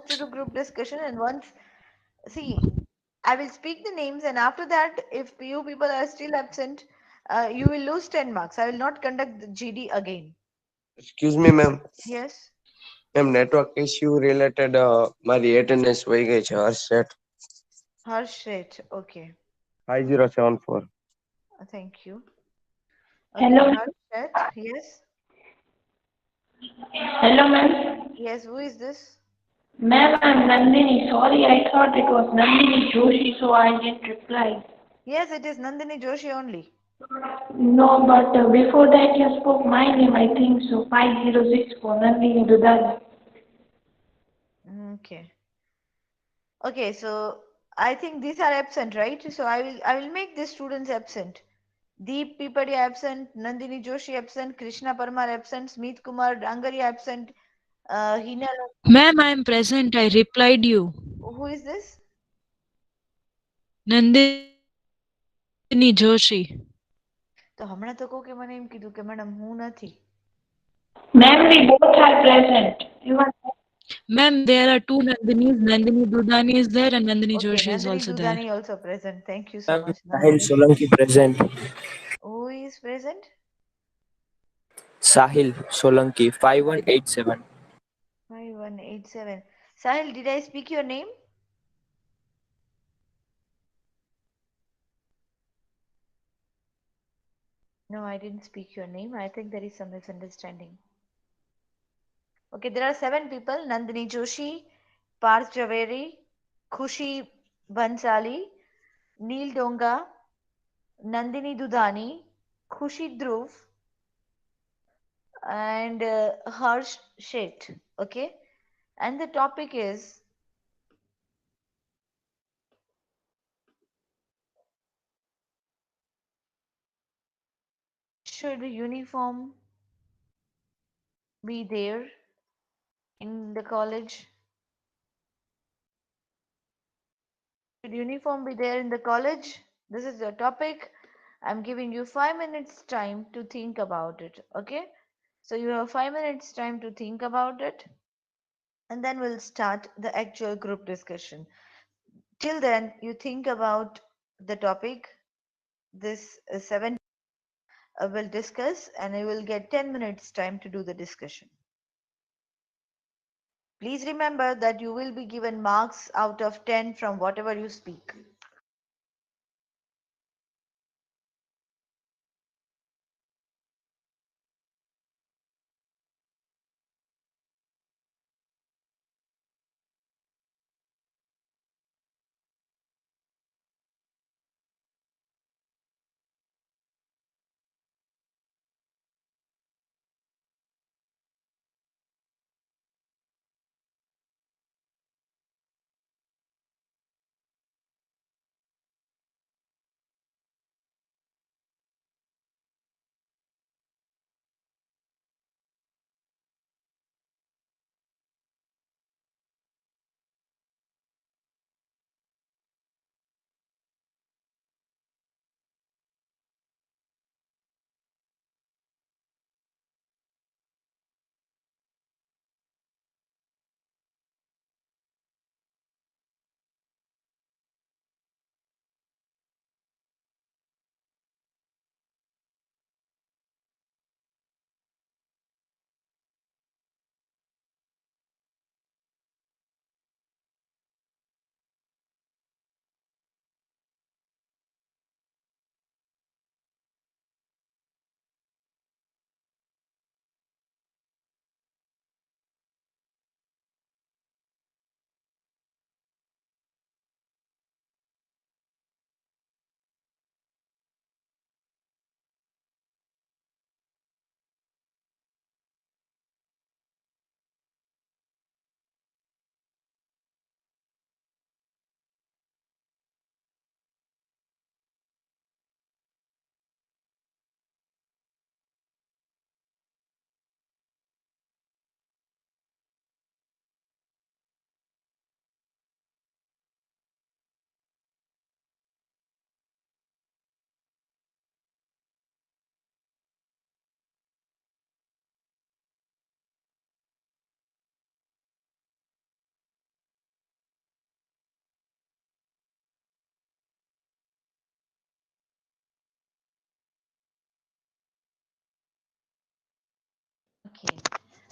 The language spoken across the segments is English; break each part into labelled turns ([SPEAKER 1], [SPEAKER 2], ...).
[SPEAKER 1] to do group discussion, and once, see, I will speak the names, and after that, if you people are still absent, you will lose 10 marks. I will not conduct the GD again.
[SPEAKER 2] Excuse me, ma'am.
[SPEAKER 1] Yes,
[SPEAKER 2] ma'am network issue related મારી attendance વહી ગઈ છે હર્ષેટ
[SPEAKER 1] Harshit. Okay,
[SPEAKER 2] 5074.
[SPEAKER 1] thank you. Okay,
[SPEAKER 3] Hello,
[SPEAKER 1] Harshit. Yes,
[SPEAKER 3] hello, ma'am.
[SPEAKER 1] yes. Who is this?
[SPEAKER 3] Ma'am, I'm Nandini. Sorry, I thought it was Nandini Joshi, so I didn't reply.
[SPEAKER 1] Yes, it is Nandini Joshi only.
[SPEAKER 3] No, but before that you spoke my name, I think so. 5064, Nandini Dudani.
[SPEAKER 1] Okay. Okay, so I think these are absent, right? So I will make these students absent. Deep Pipadi absent, Nandini Joshi absent, Krishna Parmar absent, Smith Kumar Dangaria absent, Hina.
[SPEAKER 4] Ma'am, I am present. I replied you.
[SPEAKER 1] Who is this?
[SPEAKER 4] Nandini Joshi.
[SPEAKER 1] તો હમણાં તો કહો કે મને એમ કીધું કે madam હું નથી.
[SPEAKER 3] Ma'am, we both are present. You are
[SPEAKER 4] Ma'am, there are two Nandinis. Nandini Dudani is there and Nandini
[SPEAKER 1] Okay,
[SPEAKER 4] Joshi is
[SPEAKER 1] Nandini
[SPEAKER 4] also there.
[SPEAKER 1] Dudani also present. Thank you so
[SPEAKER 5] Ma'am,
[SPEAKER 1] much.
[SPEAKER 5] Sahil
[SPEAKER 1] Nandini.
[SPEAKER 5] Solanki present.
[SPEAKER 1] Who is present?
[SPEAKER 5] Sahil Solanki 5187.
[SPEAKER 1] 5187. Sahil, did I speak your name? No, I didn't speak your name. I think there is some misunderstanding. Okay, there are 7 people: Nandini Joshi, Parth Javeri, Khushi Bansali, Neil Donga, Nandini Dudani, Khushi Dhruv, and Harsh Sheth. Okay, and the topic is should uniform be there in the college? Should uniform be there in the college? This is the topic. I'm giving you 5 minutes time to think about it. Okay, so you have 5 minutes time to think about it, and then we'll start the actual group discussion. Till then, you think about the topic. This 7 will discuss, and you will get 10 minutes time to do the discussion. Please remember that you will be given marks out of 10 from whatever you speak.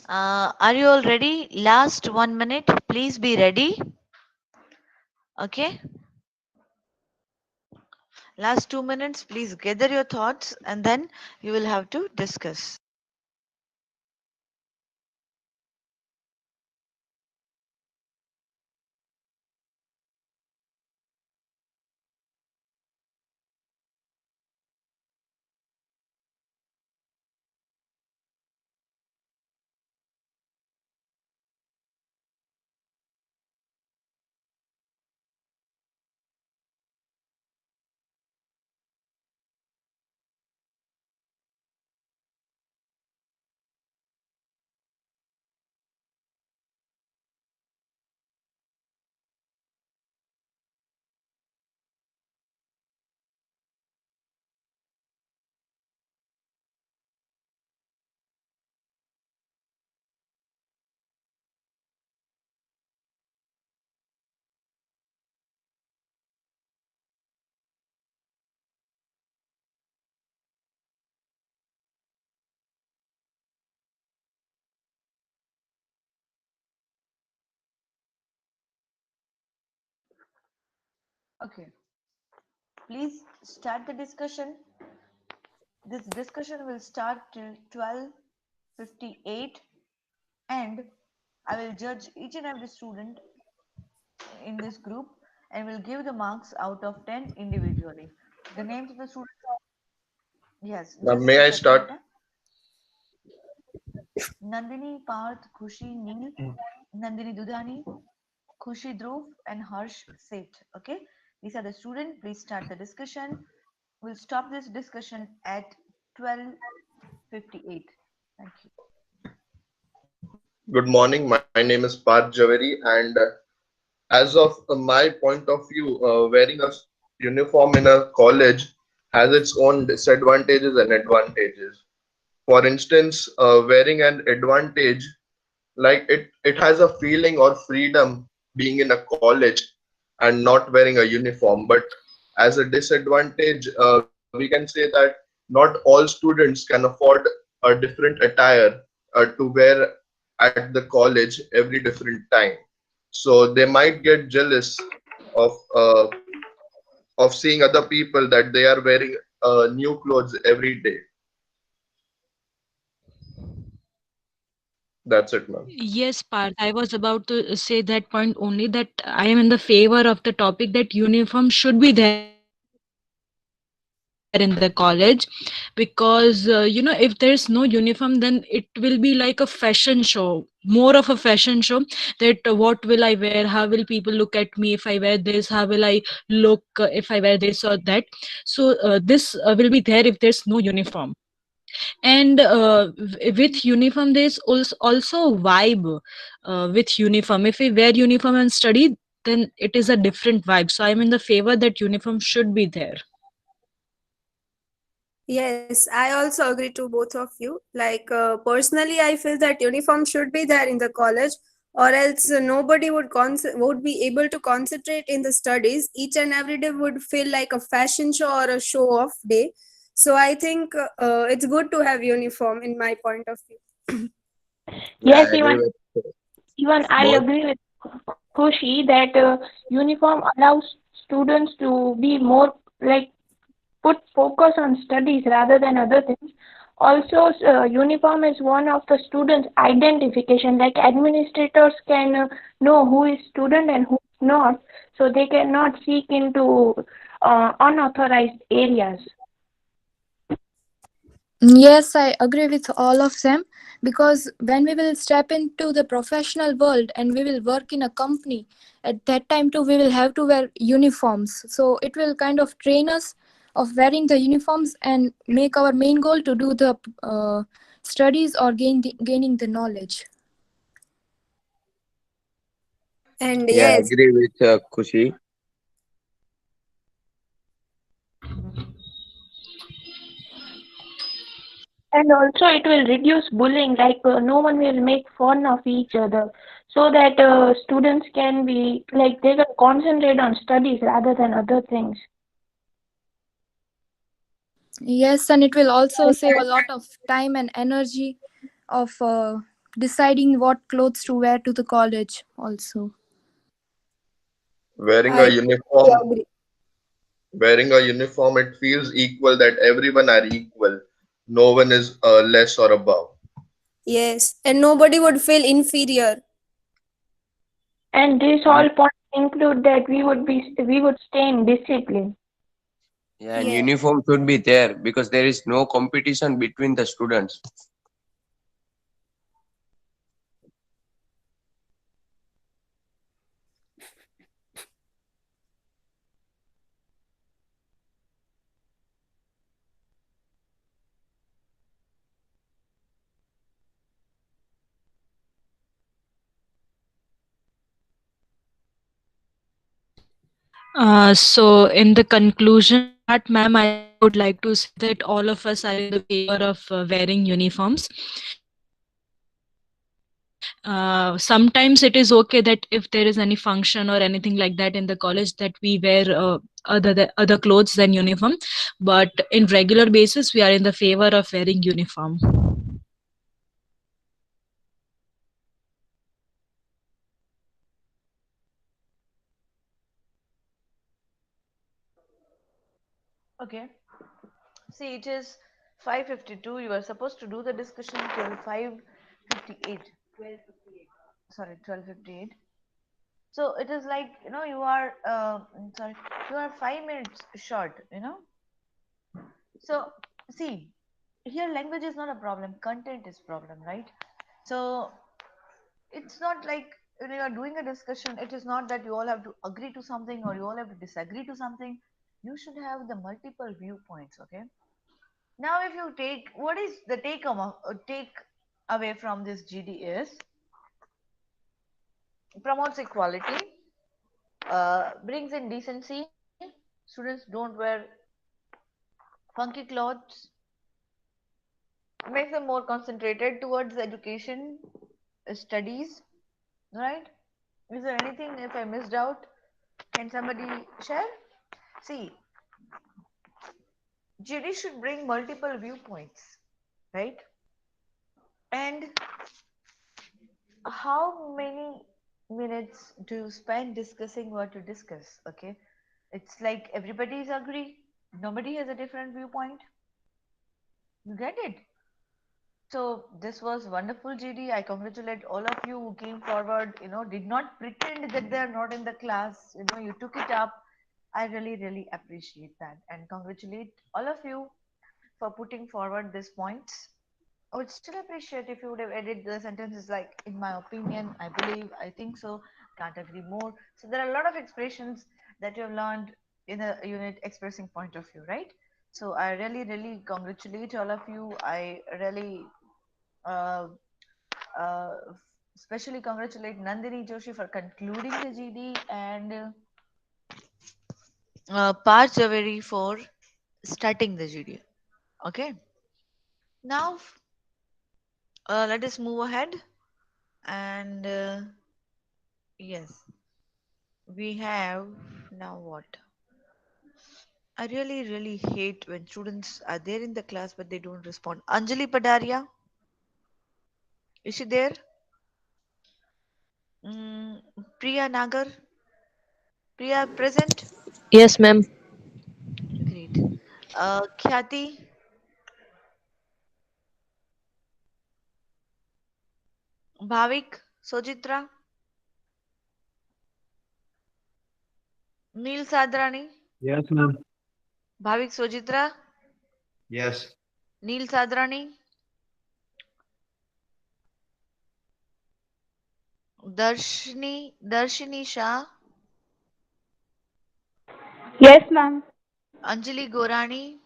[SPEAKER 1] Are you all ready? Last 1 minute. Please be ready. Okay. Last 2 minutes. Please gather your thoughts and then you will have to discuss. Okay. Please start the discussion. This discussion will start till 12:58 and I will judge each and every student in this group and will give the marks out of 10 individually. The names of the students are, yes, just
[SPEAKER 6] May
[SPEAKER 1] a
[SPEAKER 6] I
[SPEAKER 1] second.
[SPEAKER 6] start?
[SPEAKER 1] Nandini, Parth, Khushi, Neil, Nandini Dudhani, Khushi Dhruv, and Harsh Seth. Okay, these are the students. Please start the discussion. We'll stop this discussion at 12:58. Thank you.
[SPEAKER 6] Good morning. My name is Parth Javeri, and as of my point of view, wearing a uniform in a college has its own disadvantages and advantages. For instance, wearing an advantage, like it has a feeling or freedom being in a college and not wearing a uniform. But as a disadvantage, we can say that not all students can afford a different attire to wear at the college every different time. So they might get jealous of uh, of seeing other people that they are wearing new clothes every day. That's it, ma'am.
[SPEAKER 4] Yes, Parth, I was about to say that point only, that I am in the favor of the topic that uniform should be there in the college, because if there's no uniform, then it will be like a fashion show, more of a fashion show, that what will I wear, how will people look at me if I wear this, how will I look if I wear this or that. So this will be there if there's no uniform. And with uniform there's also vibe. With uniform, if we wear uniform and study, then it is a different vibe. So I'm in the favor that uniform should be there.
[SPEAKER 7] Yes, I also agree to both of you. Like personally, I feel that uniform should be there in the college, or else nobody would be able to concentrate in the studies. Each and every day would feel like a fashion show or a show off day. So I think it's good to have uniform in my point of view.
[SPEAKER 2] Yeah,
[SPEAKER 3] Yes,
[SPEAKER 2] I agree with
[SPEAKER 3] even I
[SPEAKER 2] both.
[SPEAKER 3] agree with Kushi that uniform allows students to be more like put focus on studies rather than other things. Also, uniform is one of the students' identification. Like administrators can know who is student and who is not, so they cannot seek into unauthorized areas.
[SPEAKER 8] Yes, I agree with all of them, because when we will step into the professional world and we will work in a company, at that time too we will have to wear uniforms. So it will kind of train us of wearing the uniforms and make our main goal to do the studies or gaining the knowledge.
[SPEAKER 7] And
[SPEAKER 2] Yeah, I
[SPEAKER 7] yes,
[SPEAKER 2] agree with Kushi.
[SPEAKER 3] And also, it will reduce bullying, like no one will make fun of each other, so that students can be like they can concentrate on studies rather than other things.
[SPEAKER 8] Yes, and it will also save a lot of time and energy of deciding what clothes to wear to the college also.
[SPEAKER 6] Wearing a
[SPEAKER 7] I
[SPEAKER 6] uniform,
[SPEAKER 7] agree.
[SPEAKER 6] it feels equal, that everyone are equal. No one is less or above.
[SPEAKER 7] Yes, and nobody would feel inferior.
[SPEAKER 3] And these all points include that we would stay in discipline.
[SPEAKER 2] Yeah, and
[SPEAKER 7] Yeah.
[SPEAKER 2] uniform should be there because there is no competition between the students.
[SPEAKER 4] So in the conclusion part, ma'am, I would like to say that all of us are in the favor of wearing uniforms. Sometimes it is okay that if there is any function or anything like that in the college, that we wear other clothes than uniform. But in regular basis, we are in the favor of wearing uniform.
[SPEAKER 1] Okay. See, it is 5:52. You are supposed to do the discussion till 5:58. Sorry, 12:58. So it is like, you are, sorry, you are 5 minutes short, So see, here language is not a problem, content is problem, right? So it's not like when you are doing a discussion, it is not that you all have to agree to something or you all have to disagree to something. You should have the multiple viewpoints, okay? Now, if you take, what is the take away from this GD is promotes equality, brings in decency. Students don't wear funky clothes, makes them more concentrated towards education, studies, right? Is there anything if I missed out? Can somebody share? See, GD should bring multiple viewpoints, right? And how many minutes do you spend discussing what to discuss? Okay, it's like everybody is agree, nobody has a different viewpoint. You get it? So this was wonderful, GD. I congratulate all of you who came forward, did not pretend that they are not in the class, you took it up. I really, really appreciate that and congratulate all of you for putting forward these points. I would still appreciate if you would have added the sentences like, in my opinion, I believe, I think so, can't agree more. So there are a lot of expressions that you have learned in a unit expressing point of view, right? So I really, really congratulate all of you. I really uh, uh, especially congratulate Nandini Joshi for concluding the GD and Parth Javeri for starting the GD. Okay. Now, let us move ahead. And yes, we have now what? I really, really hate when students are there in the class but they don't respond. Anjali Padaria, is she there? Mm, Priya Nagar, Priya present?
[SPEAKER 9] Yes, ma'am.
[SPEAKER 1] Great. Khyati, Bhavik, Sojitra, Neil Sadrani,
[SPEAKER 10] Yes, ma'am.
[SPEAKER 1] Bhavik Sojitra,
[SPEAKER 10] Yes.
[SPEAKER 1] Neil Sadrani, Darshini Shah,
[SPEAKER 3] Yes, ma'am.
[SPEAKER 1] Anjali Gorani,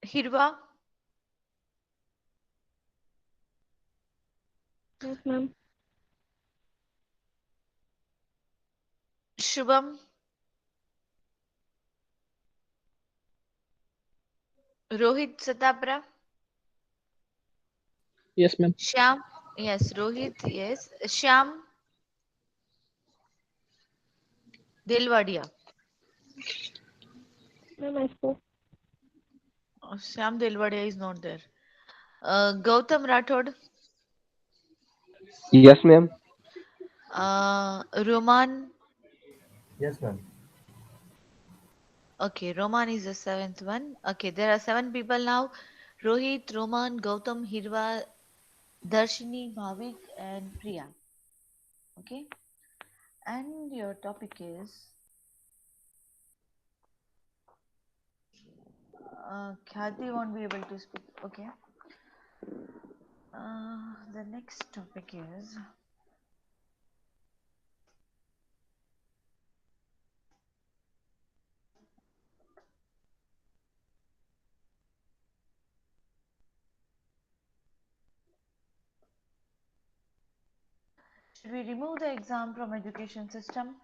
[SPEAKER 1] Hirva,
[SPEAKER 3] Yes, ma'am.
[SPEAKER 1] Shubham, Rohit Satapra,
[SPEAKER 10] Yes, ma'am.
[SPEAKER 1] Shyam, yes, Rohit, yes, Shyam Delwadia.
[SPEAKER 3] Ma'am, I spoke.
[SPEAKER 1] Shyam Delvadia is not there. Gautam Rathod,
[SPEAKER 9] Yes, ma'am.
[SPEAKER 1] Roman.
[SPEAKER 11] Yes, ma'am.
[SPEAKER 1] Okay, Roman is the seventh one. Okay, there are seven people now. Rohit, Roman, Gautam, Hirva, Darshini, Bhavik, and Priya. Okay, and your topic is Khyati won't be able to speak. Okay, the next topic is should we remove the exam from education system?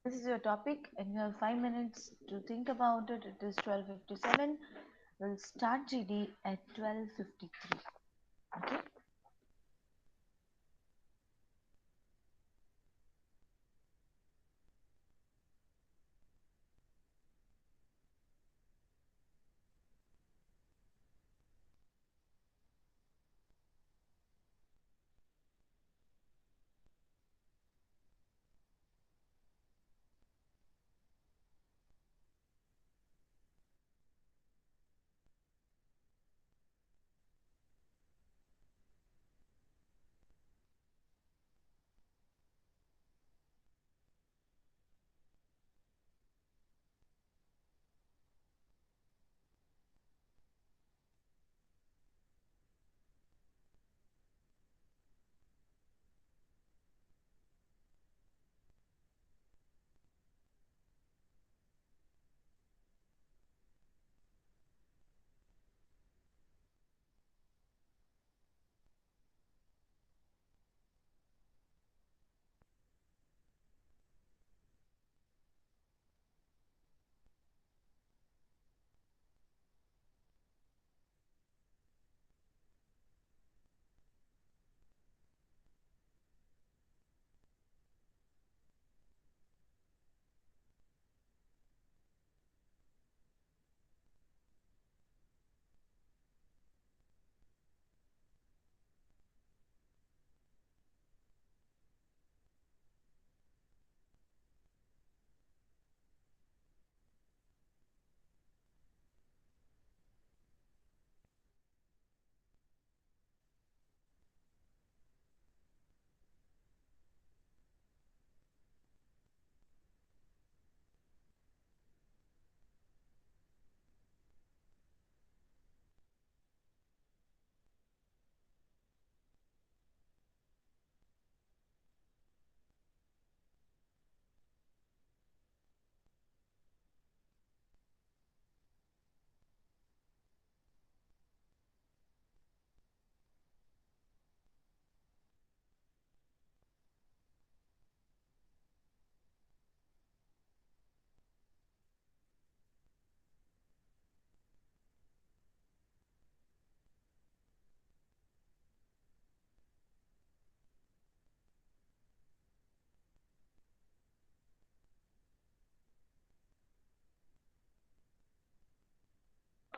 [SPEAKER 1] This is your topic, and you have 5 minutes to think about it. It is 12:57. We'll start GD at 12:53. Okay.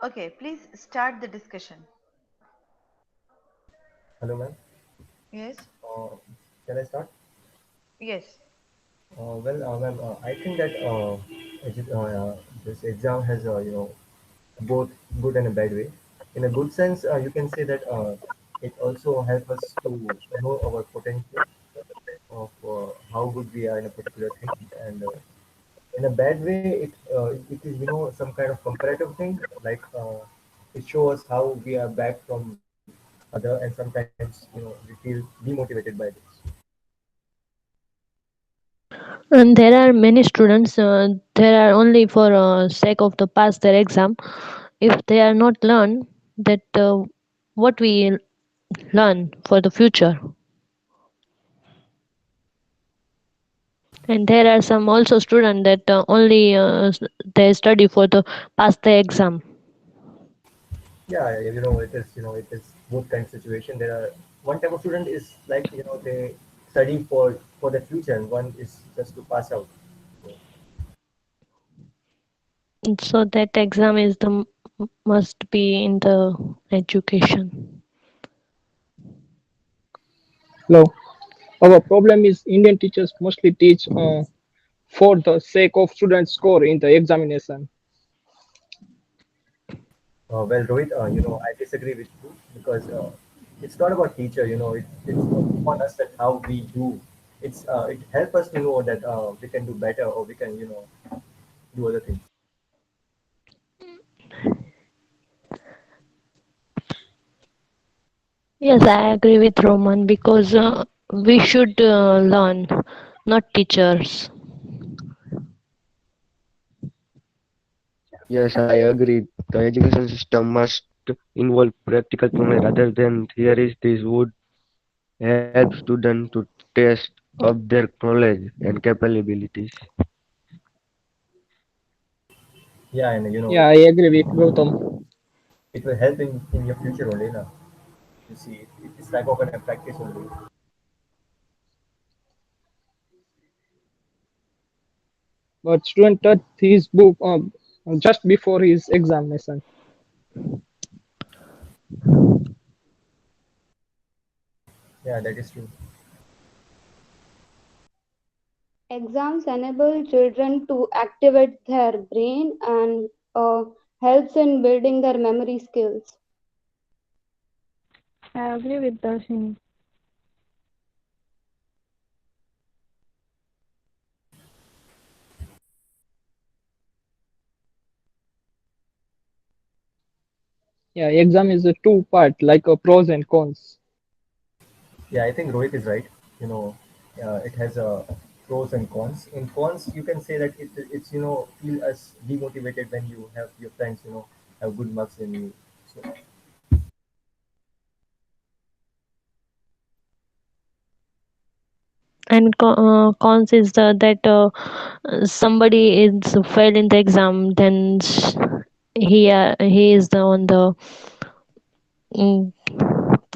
[SPEAKER 1] Okay, please start the discussion.
[SPEAKER 11] Hello, ma'am.
[SPEAKER 1] Yes.
[SPEAKER 11] Uh, shall I start?
[SPEAKER 1] Yes.
[SPEAKER 11] Ma'am, I think that this exam has, both good and a bad way. In a good sense, you can say that it also helps us to know our potential of how good we are in a particular thing. And in a bad way, it is, some kind of comparative thing. Like it shows how we are back from other, and sometimes, we feel demotivated by this.
[SPEAKER 12] And there are many students, there are only for sake of the pass their exam. If they are not learn that what we learn for the future. And there are some also students that only they study for the pass the exam.
[SPEAKER 11] Yeah, it is both kind of situation. There are one type of student is like, they study for the future, and one is just to pass out. So,
[SPEAKER 12] So that exam is the must be in the education.
[SPEAKER 9] Hello. Our problem is Indian teachers mostly teach for the sake of student score in the examination.
[SPEAKER 11] Well, Rohit, I disagree with you because it's not about teacher. It's on us that how we do. It helps us to know that we can do better or we can do other things.
[SPEAKER 12] Yes, I agree with Roman because we should learn, not teachers.
[SPEAKER 2] Yes, I agree. The education system must involve practical knowledge rather than theories. This would help students to test of their knowledge and capabilities.
[SPEAKER 11] Yeah, and
[SPEAKER 9] Yeah, I agree with Gautam.
[SPEAKER 11] it will help in your future only, na. You see, it's like of a practice only.
[SPEAKER 9] But student touched his book just before his examination.
[SPEAKER 11] Yeah, that is true.
[SPEAKER 13] Exams enable children to activate their brain and helps in building their memory skills.
[SPEAKER 3] I agree with Darshini.
[SPEAKER 9] Yeah, exam is a two part, like a pros and cons.
[SPEAKER 11] Yeah, I think Rohit is right. You know, it has pros and cons. In cons, you can say that it's feel as demotivated when you have your friends have good marks than you. So
[SPEAKER 12] And cons is that somebody is fail in the exam, then he is on the mm,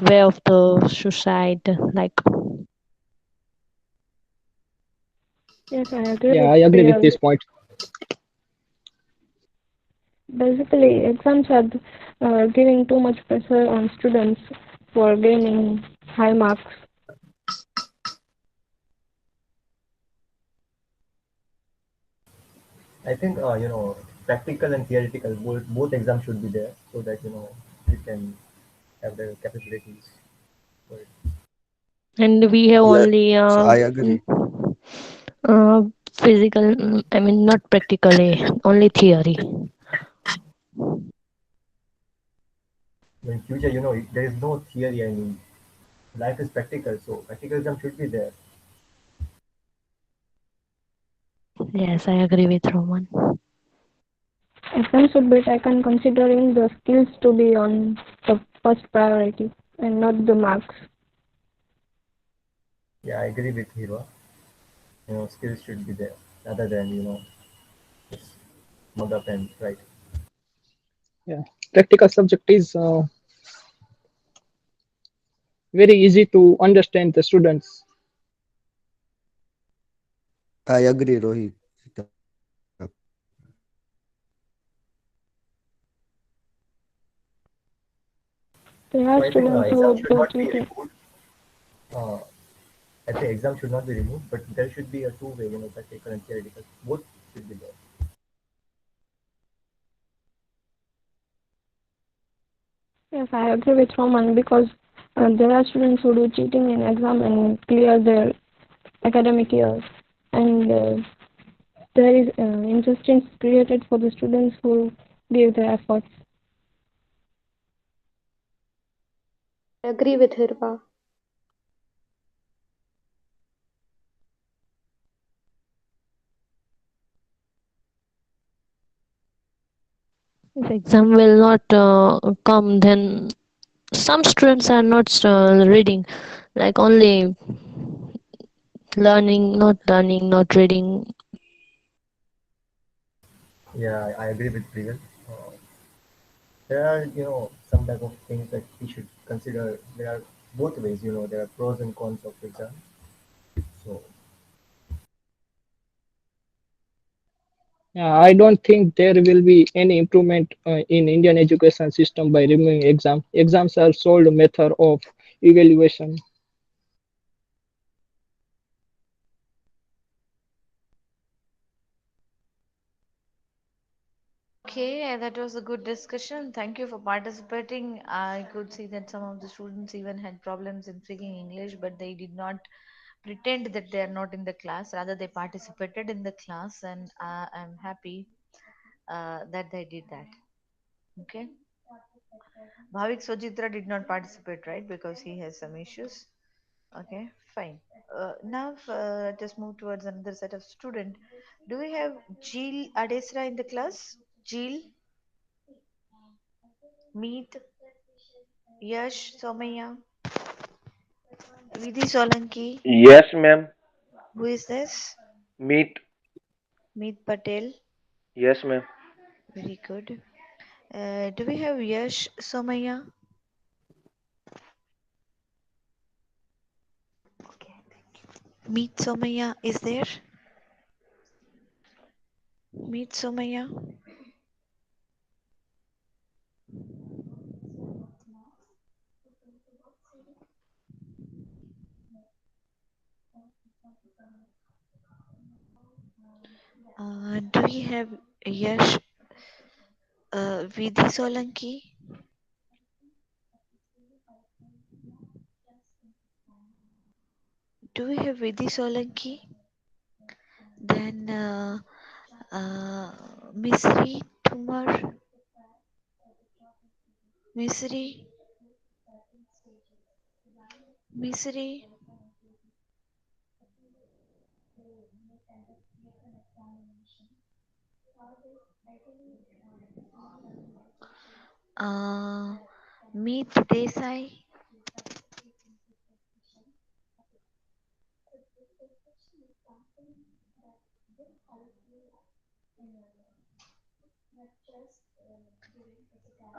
[SPEAKER 12] way of the suicide. Like
[SPEAKER 3] Yes, I agree
[SPEAKER 9] Yeah,
[SPEAKER 3] with
[SPEAKER 9] I agree with
[SPEAKER 3] Priyal.
[SPEAKER 9] this point.
[SPEAKER 3] Basically, exams are giving too much pressure on students for gaining high marks.
[SPEAKER 11] I think practical and theoretical both exams should be there so that you can have the capabilities for it.
[SPEAKER 12] and we have
[SPEAKER 2] Yes,
[SPEAKER 12] only
[SPEAKER 2] I agree.
[SPEAKER 12] uh, physical. I mean, not practically, only theory.
[SPEAKER 11] In future, there is no theory. I mean, life is practical, so practical exam should be there.
[SPEAKER 12] Yes, I agree with Roman.
[SPEAKER 3] Exams should be taken considering the skills to be on the first priority and not the marks.
[SPEAKER 11] Yeah, I agree with Hero. Skills should be there rather than just mug up and write.
[SPEAKER 9] Yeah, practical subject is very easy to understand the students.
[SPEAKER 2] I agree, Rohit.
[SPEAKER 3] There
[SPEAKER 11] So
[SPEAKER 3] are
[SPEAKER 11] I think
[SPEAKER 3] students who
[SPEAKER 11] exam
[SPEAKER 3] would
[SPEAKER 11] should
[SPEAKER 3] do
[SPEAKER 11] not be
[SPEAKER 3] cheating.
[SPEAKER 11] removed. Uh, I think exam should not be removed, but there should be a two-way, practical and theoretical. Both should be there.
[SPEAKER 3] Yes, I agree with Roman because there are students who do cheating in exam and clear their academic years. And there is injustice created for the students who give their efforts.
[SPEAKER 13] I agree with Hirpa.
[SPEAKER 12] If exam will not come, then some students are not reading, like only learning, not reading.
[SPEAKER 11] Yeah, I agree with Priya. Uh, there are, some type of things that we should consider. There are both ways, there are pros and cons of exam. So
[SPEAKER 9] I don't think there will be any improvement in Indian education system by removing exam. Exams are sole method of evaluation.
[SPEAKER 1] Okay, that was a good discussion. Thank you for participating. I could see that some of the students even had problems in speaking English, but they did not pretend that they are not in the class. Rather, they participated in the class, and I'm happy that they did that. Okay. Bhavik Sojitra did not participate, right? Because he has some issues. Okay, fine. Now let us move towards another set of student. Do we have Jill Adesra in the class? Jill, Meet, Yash, Somaya, Vidhi Solanki.
[SPEAKER 14] Yes, ma'am.
[SPEAKER 1] Who is this?
[SPEAKER 14] Meet.
[SPEAKER 1] Meet Patel.
[SPEAKER 14] Yes, ma'am.
[SPEAKER 1] Very good. Do we have Yash, Somaya? Meet Somaya is there? Meet Somaya. Do we have Yash, Vidhi Solanki? Do we have Vidhi Solanki? Then Misri Tumar, Misri, Misri, uh, Meet Desai,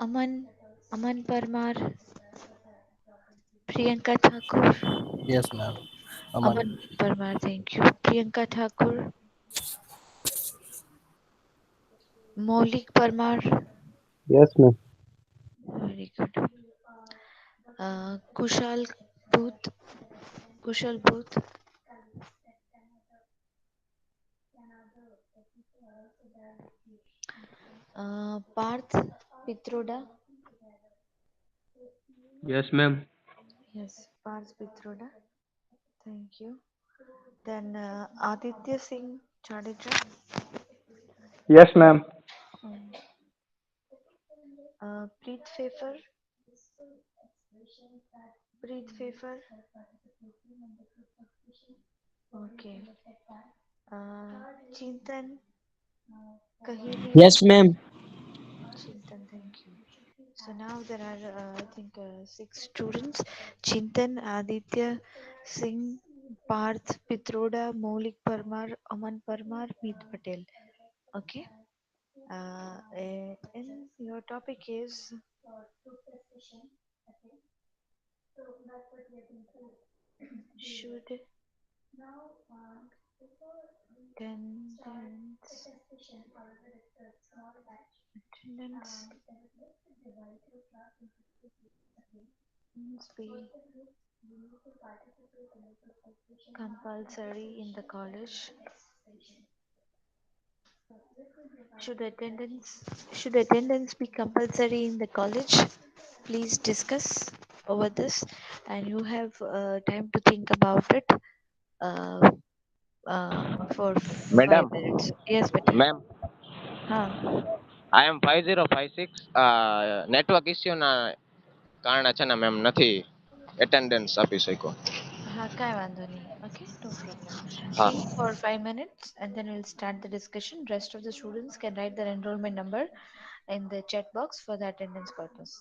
[SPEAKER 1] Aman, Aman Parmar, Priyanka Thakur,
[SPEAKER 15] Yes, ma'am. Aman.
[SPEAKER 1] Aman Parmar, thank you. Priyanka Thakur, Maulik Parmar,
[SPEAKER 10] Yes, ma'am.
[SPEAKER 1] very good. Kushal Booth, Kushal Booth, Parth Pitroda,
[SPEAKER 2] Yes, ma'am.
[SPEAKER 1] yes, Parth Pitroda, thank you. Then Aditya Singh Jadeja,
[SPEAKER 10] Yes, ma'am.
[SPEAKER 1] mm, Preet Pfeffer, Preet Pfeffer, okay. Chintan Kahili,
[SPEAKER 5] Yes, ma'am.
[SPEAKER 1] Chintan, thank you. So now there are, I think, six students: Chintan, Aditya Singh, Parth Pitroda, Maulik Parmar, Aman Parmar, Meet Patel. Okay. And your topic is should attendance attendance be compulsory in the college? Should attendance be compulsory in the college? Please discuss over this, and you have time to think about it uh, for
[SPEAKER 16] Madam,
[SPEAKER 1] 5 minutes. Yes, beta.
[SPEAKER 16] ma'am,
[SPEAKER 1] Huh.
[SPEAKER 16] I am 5056. Network issue ના કારણે છે ને ma'am નથી attendance આપી શક્યો.
[SPEAKER 1] Kai Vandhani. Okay, no problem.
[SPEAKER 16] હા.
[SPEAKER 1] Think for 5 minutes and then we'll start the discussion. Rest of the students can write their enrollment number in the chat box for the attendance purpose.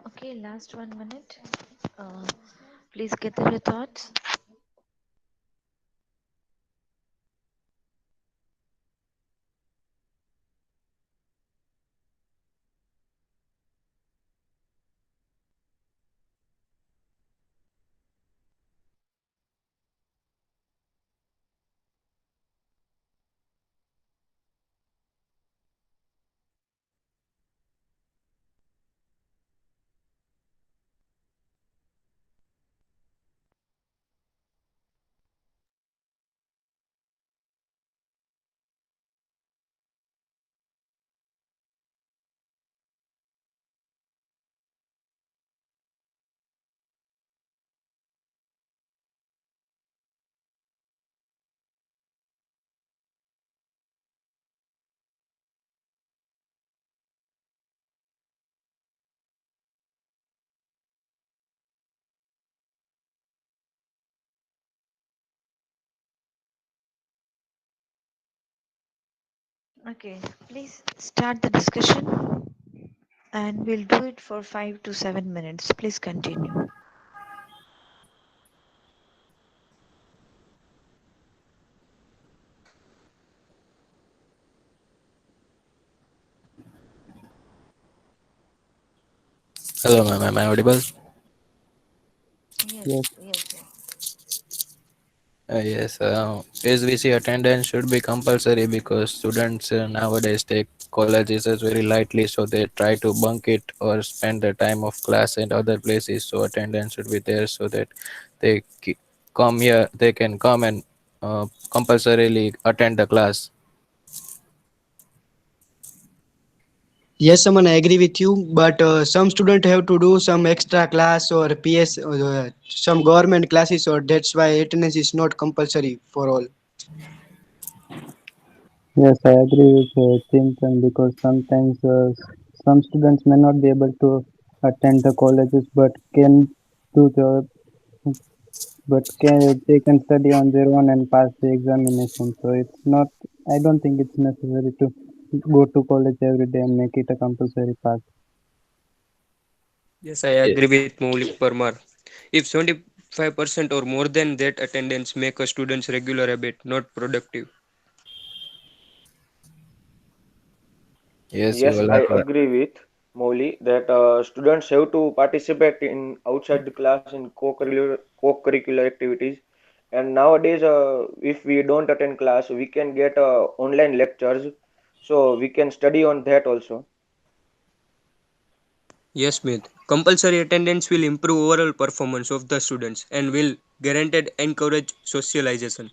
[SPEAKER 1] Okay, last 1 minute. Please gather your thoughts. Okay, please start the discussion and we'll do it for 5 to 7 minutes. Please continue.
[SPEAKER 15] Hello, ma'am. Am I audible?
[SPEAKER 1] Yes,
[SPEAKER 10] Yes.
[SPEAKER 1] yes, yes.
[SPEAKER 15] Yes. As we see, attendance should be compulsory because students nowadays take colleges as very lightly, so they try to bunk it or spend the time of class in other places. So attendance should be there so that they come here, they can come and compulsorily attend the class.
[SPEAKER 17] Yes, Aman, I agree with you. But some students have to do some extra class or PS, or some government classes, or that's why attendance is not compulsory for all.
[SPEAKER 10] Yes, I agree with Chintan because sometimes some students may not be able to attend the colleges, do the they can study on their own and pass the examination. So it's not. I don't think it's necessary to go to college every day and make it a compulsory path.
[SPEAKER 18] Yes, I agree with Maulik Parmar. If 75% or more than that attendance make a student's regular habit not productive.
[SPEAKER 15] Yes, you
[SPEAKER 14] Yes,
[SPEAKER 15] will
[SPEAKER 14] I
[SPEAKER 15] have to.
[SPEAKER 14] agree with Molly that students have to participate in outside the class in co-curricular activities. And nowadays, if we don't attend class, we can get online lectures, so we can study on that also.
[SPEAKER 18] Yes, Smith. Compulsory attendance will improve overall performance of the students and will guaranteed encourage socialization.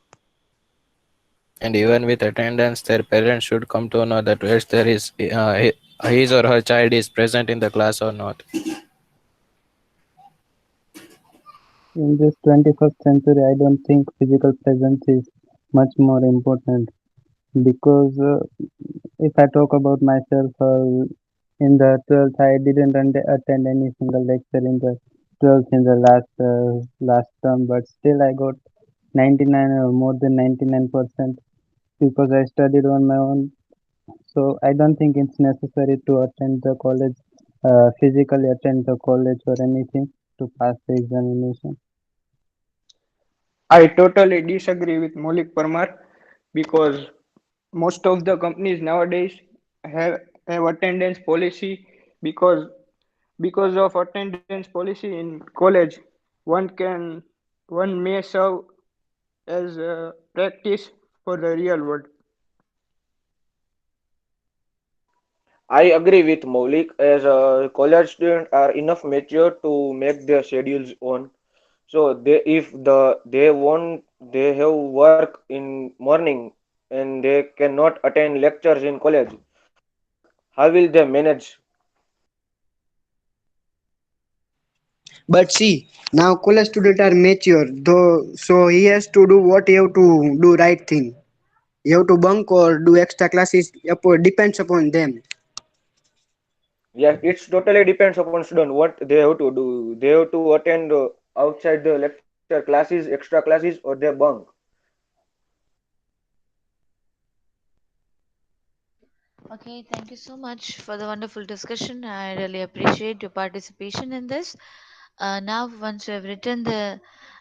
[SPEAKER 15] And even with attendance, their parents should come to know that whether there is his or her child is present in the class or not.
[SPEAKER 10] In this 21st century, I don't think physical presence is much more important because if I talk about myself, in the 12th, I didn't attend any single lecture in the 12th in the last term, but still I got 99 or more than 99% because I studied on my own. So I don't think it's necessary to attend the college, physically attend the college or anything to pass the examination.
[SPEAKER 9] I totally disagree with Maulik Parmar because most of the companies nowadays have attendance policy because of attendance policy in college one can one may serve as a practice for the real world.
[SPEAKER 14] I agree with Maulik as college students are enough mature to make their schedules on. So they want they have work in morning and they cannot attend lectures in college. How will they manage?
[SPEAKER 17] But see, now college students are mature, though, so he has to do what he have to do right thing. You have to bunk or do extra classes. Depends upon them.
[SPEAKER 14] Yeah, it's totally depends upon student what they have to do. They have to attend outside the lecture classes, extra classes, or they bunk.
[SPEAKER 1] Okay, thank you so much for the wonderful discussion. I really appreciate your participation in this. Now, once you have written the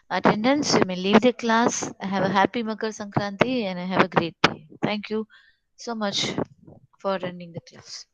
[SPEAKER 1] attendance, you may leave the class. Have a happy Makar Sankranti and have a great day. Thank you so much for attending the class.